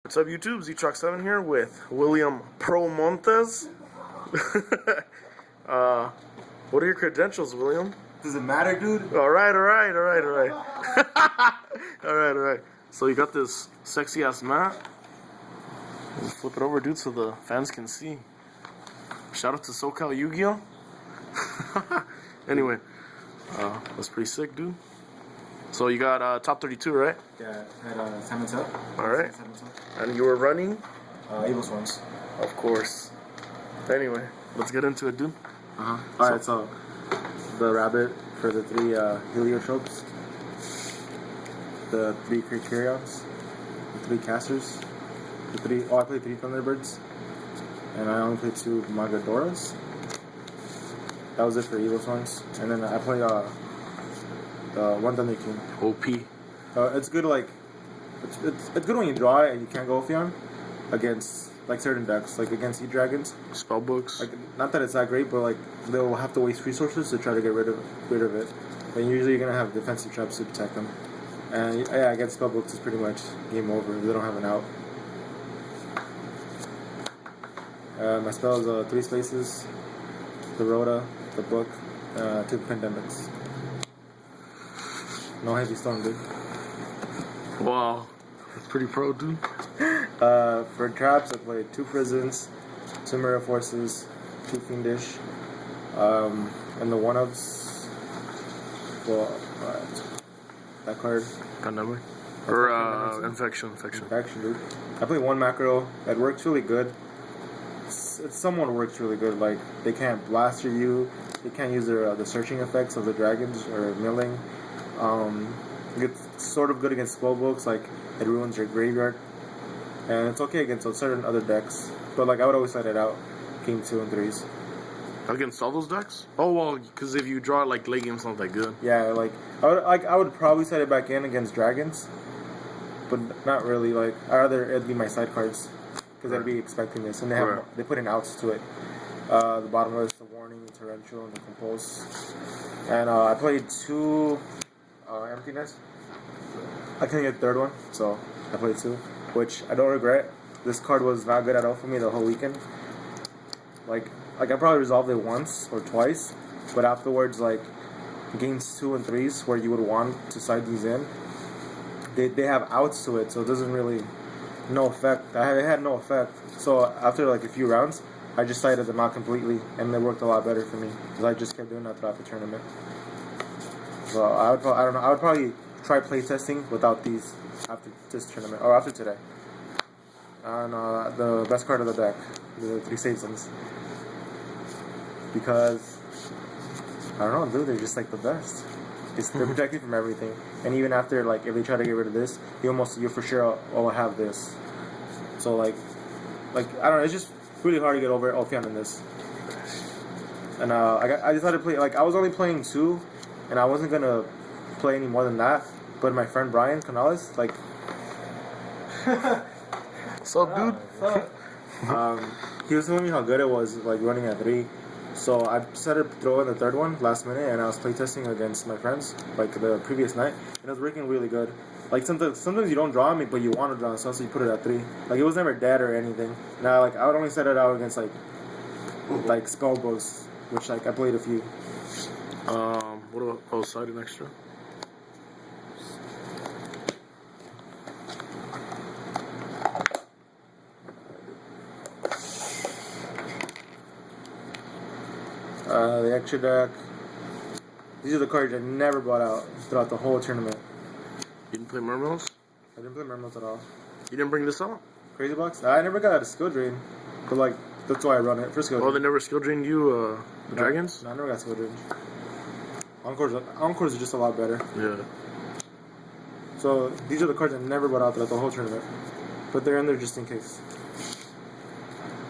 What's up, YouTube? Z-Truck7 here with William Pro Montes. What are your credentials, William? Does it matter, dude? Alright. Alright. So you got this sexy ass mat. Let's flip it over, dude, so the fans can see. Shout out to SoCal Yu-Gi-Oh! Anyway, that's pretty sick, dude. So you got top 32, right? Yeah, at San Mateo. Alright. And you were running? Evilswarms. Of course. Anyway, let's get into it, dude. Alright, so the rabbit for the three heliotropes, the three criterions, the three casters, I played three Thunderbirds, and I only played two Magadoras. That was it for Evilswarms. And then I play the one Thunder King. OP. It's good, like it's good when you draw it and you can't go Ophion against like certain decks, like against E-Dragons. Spellbooks. Like, not that it's that great, but like they'll have to waste resources to try to get rid of it. And usually you're gonna have defensive traps to protect them. And yeah, against spellbooks it's pretty much game over if they don't have an out. My spell is 3 spaces, the Rhoda, the book, 2 pandemics. No heavy stone, dude. Wow. That's pretty pro, dude. For traps, I played 2 prisons, 2 mirror forces, 2 fiendish, and the one-ups. Well, that card. Pandemic. Or infection, dude. I played 1 macro that works really good. It somewhat works really good. Like, they can't blaster you, they can't use the searching effects of the dragons or milling. It's sort of good against spellbooks, like it ruins your graveyard, and it's okay against certain other decks. But like I would always let it out, game 2 and 3s. Against all those decks? Oh well, because if you draw like late game's not that good. Yeah, like I would probably set it back in against dragons, but not really. Like it'd be my side cards because I'd be expecting this, and they put in outs to it. The bottom list, the warning, the torrential, and the compulse. And I played 2 emptiness. I couldn't get the 3rd one, so I played 2, which I don't regret. This card was not good at all for me the whole weekend. Like I probably resolved it once or twice, but afterwards, like games 2 and 3s where you would want to side these in, they have outs to it, so it doesn't really no effect. It had no effect. So after like a few rounds, I just sided them out completely, and it worked a lot better for me because I just kept doing that throughout the tournament. So I would probably try playtesting without these after this tournament or after today. And the best card of the deck, the 3 Satans, because I don't know, dude, they're just like the best. They're protected from everything, and even after, like, if they try to get rid of this, you for sure will have this. So like I don't know, it's just really hard to get over Ophion in this. And I decided to play, like, I was only playing 2, and I wasn't gonna play any more than that. But my friend Brian Canales, like, what's up, dude? he was telling me how good it was, like, running at 3. So I decided to throw in the 3rd one last minute, and I was playtesting against my friends, like, the previous night, and it was working really good. Like, sometimes you don't draw me, but you want to draw so you put it at 3. Like, it was never dead or anything. Now, like, I would only set it out against, like spellbooks, which, like, I played a few. What about sided extra? The extra deck. These are the cards I never brought out throughout the whole tournament. You didn't play Mermills? I didn't play Mermills at all. You didn't bring this out? Crazy Box? I never got out of skill drain. But like, that's why I run it for skill drain. Oh, they never skill drained you, the dragons? No, I never got skill drain. Encores are just a lot better. Yeah. So these are the cards I never brought out throughout the whole tournament. But they're in there just in case.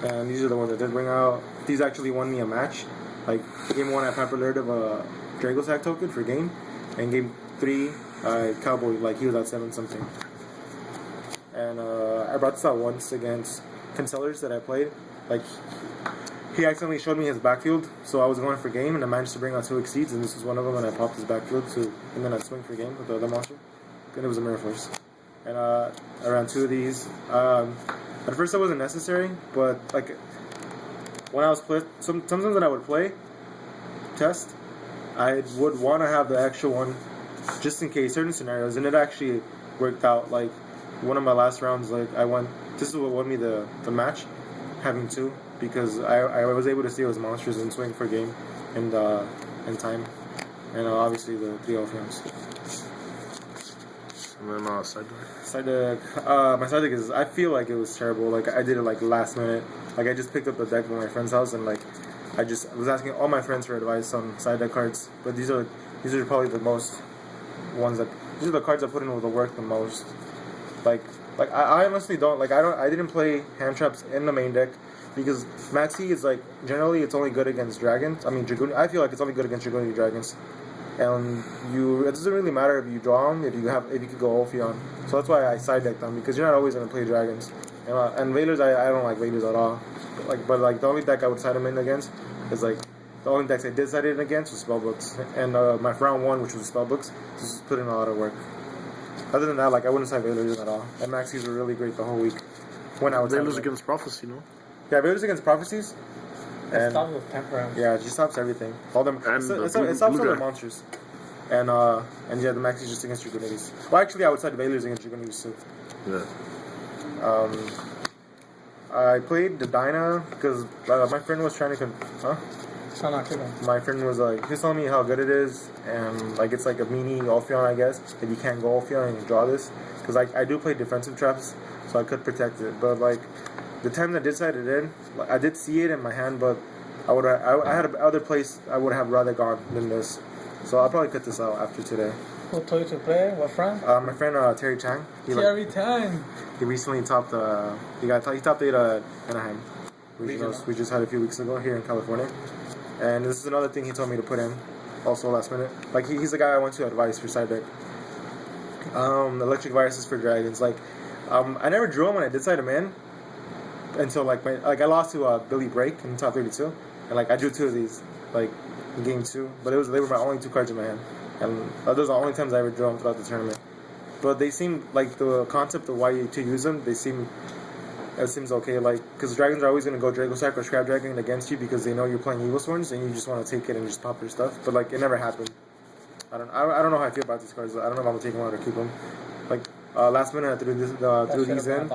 And these are the ones I did bring out. These actually won me a match. Like, game 1 I pampered of a Drago Sack token for game. And game 3, Cowboy, like, he was at 7 something. And I brought this out once against Cancellers that I played. Like, he accidentally showed me his backfield, so I was going for game, and I managed to bring out 2 Exceeds, and this was one of them, and I popped his backfield, and then I'd swing for game with the other monster. And it was a Mirror Force. and I ran 2 of these. At first, it wasn't necessary, but like when I was sometimes when I would play test, I would want to have the extra one just in case certain scenarios, and it actually worked out. Like one of my last rounds, like this is what won me the match, having 2, because I was able to see those monsters and swing for game and time, and obviously the 3 Ophions. And then side deck. Side deck. My side deck is. I feel like it was terrible. Like I did it like last minute. Like I just picked up the deck at my friend's house and like I was asking all my friends for advice on side deck cards. But these are probably the most ones that these are the cards I put in with the work the most. Like I honestly don't like. I didn't play hand traps in the main deck because Maxi is like generally it's only good against dragons. I mean Dragoon. I feel like it's only good against Dragoonie dragons. And it doesn't really matter if you draw them if you could go Ophion. So that's why I side deck them because you're not always gonna play dragons. And Veilers, I don't like Veilers at all. But the only deck I would side them in against is like the only decks I did side it in against was spellbooks. And my round 1, which was spellbooks, just put in a lot of work. Other than that, like I wouldn't side Veilers in at all. And Maxis were really great the whole week. When I would Veilers against Prophecy, no? Yeah, Veilers against Prophecies. It stops with temperament. Yeah, it just stops everything. All them. And it stops all the monsters. And yeah, the Maxi just against Dragoonies. Well, actually, I would side Veilers against Dragoonies too. Yeah. I played the Dyna because my friend was trying to. My friend was like, he's telling me how good it is, and like it's like a mini Ophion, I guess. If you can't go Ophion and you draw this, because I do play defensive traps, so I could protect it. But like the times I did side it in, like, I did see it in my hand, but I had other place I would have rather gone than this. So I'll probably cut this out after today. Who told you to play? What friend? My friend Terry Chang. Terry Chang. He recently topped. He topped 8 at Anaheim. We just had a few weeks ago here in California. And this is another thing he told me to put in, also last minute. Like he's the guy I went to advice for side deck. Electric Viruses for dragons. Like I never drew him when I did side him in until like I lost to Billy Break in top 32, and like I drew 2 of these like in game 2, but they were my only 2 cards in my hand, and those are the only times I ever drew them throughout the tournament. But they seem like the concept of why to use them. It seems okay, like because dragons are always gonna go Drago Sack or Scrap Dragon against you because they know you're playing Evilswarms and you just want to take it and just pop your stuff. But like it never happened. I don't know how I feel about these cards. I don't know if I'm gonna take them out or keep them. Like last minute I threw these in.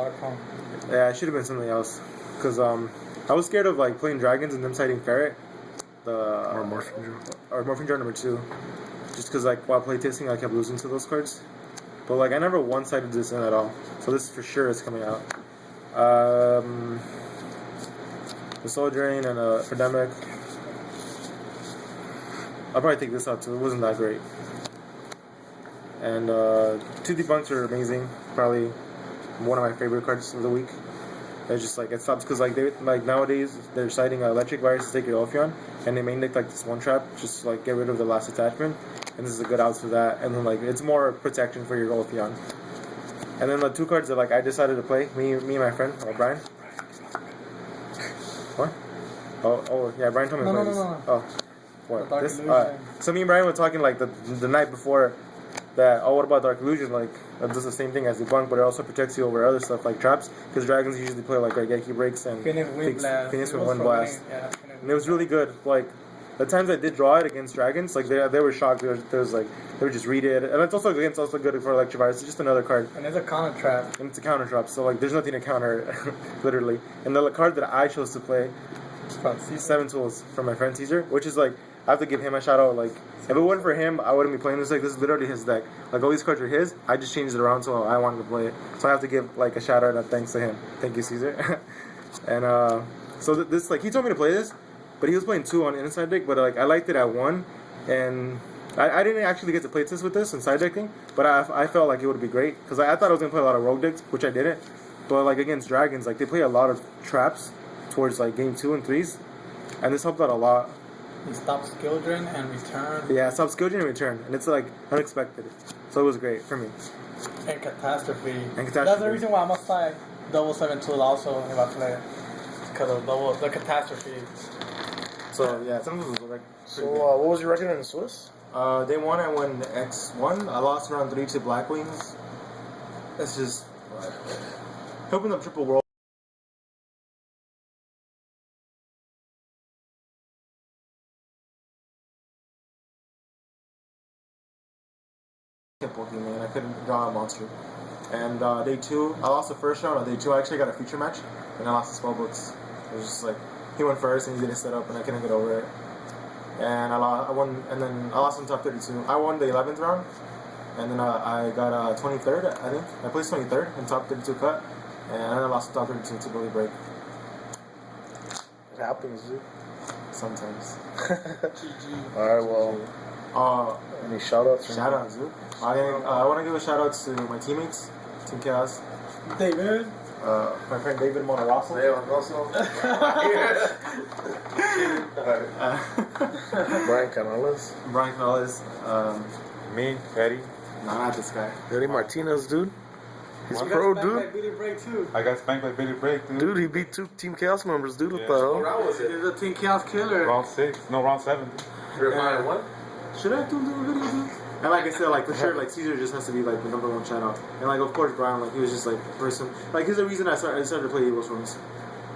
Yeah, it should have been something else. Because I was scared of like playing dragons and them siding Ferret. Or Morphing Jar number 2. Just because like while playtesting I kept losing to those cards. But like I never one-sided this in at all. So this for sure is coming out. The Soul Drain and Epidemic. I'll probably take this out too. It wasn't that great. And 2 Debunks are amazing. Probably one of my favorite cards of the week. It's just like it stops because like nowadays they're citing Electric Virus to take your Ophion, and they main deck like this one trap just to, like get rid of the last attachment, and this is a good out for that. And then like it's more protection for your Ophion. And then the 2 cards that like I decided to play, me and my friend Brian. What? Oh yeah, Brian told me to play this. No. Oh, what? This? So me and Brian were talking like the night before that. Oh, what about Dark Illusion? Like it does the same thing as Debunk, but it also protects you over other stuff like traps. Because dragons usually play like Raigeki Breaks and Phoenix with Wind Blast. Yeah, and it was really good. Like the times I did draw it against dragons, like they were shocked. There was like they would just read it, and it's also good for Electric Virus. It's just another card. And it's a counter trap. And it's a counter trap, so like there's nothing to counter it, literally. And the card that I chose to play, 7 Tools from my friend Caesar, which is like I have to give him a shout out. Like if it wasn't for him, I wouldn't be playing this. Like this is literally his deck. Like all these cards are his. I just changed it around so I wanted to play it. So I have to give like a shout out and thanks to him. Thank you, Caesar. And so this like he told me to play this, but he was playing 2 on inside deck. But like I liked it at 1, and I didn't actually get to play test with this in side decking. But I felt like it would be great because I thought I was gonna play a lot of rogue decks, which I didn't. But like against dragons, like they play a lot of traps towards like game 2 and 3s, and this helped out a lot. He stopped skill drain and return. Yeah, stop skill drain and return, and it's like unexpected. So it was great for me. And catastrophe. And catastrophe. That's the reason why I must say double 7 tool also if I play it. Because of the catastrophe. So yeah, some of them was like. So what was your record in Swiss? Day 1 I won X1. I lost round 3 to Blackwings. It's just hoping the triple world. Man, I couldn't draw a monster. And day 2, I lost the first round. On day 2, I actually got a feature match, and I lost the spell books. It was just like he went first and he didn't set up, and I couldn't get over it. And I won, and then I lost in top 32. I won the 11th round, and then I got 23rd. I think I placed 23rd in top 32 cut, and then I lost in top 32 to Billy Break. It happens, dude. Sometimes. Alright, well. Any shout-outs? Shout-outs, dude. I want to give a shout-out to my teammates, Team Chaos. David. My friend David Monterosso. Brian Canales. Brian Canales. Me, Eddie. No, not this guy. Eddie Martinez, dude. He's You pro, got dude. spanked by Billy Break too. I got spanked by Billy Break, dude. Dude, he beat 2 Team Chaos members, dude. What Yeah. the hell? round was it? He's a Team Chaos killer. Round 6. No, round 7. Dude. You're fine. What? Should I do a video, dude? And like I said, like for sure, like Caesar just has to be like the number 1 shout out. And like of course Brian, like he was just like person. Like he's the reason I started to play Evilswarms.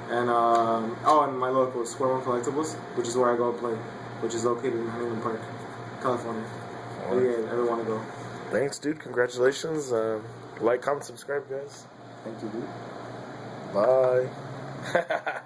And and my local Square One Collectibles, which is where I go play, which is located in Huntington Park, California. If you guys ever want to go. Thanks, dude. Congratulations. Like, comment, subscribe, guys. Thank you, dude. Bye.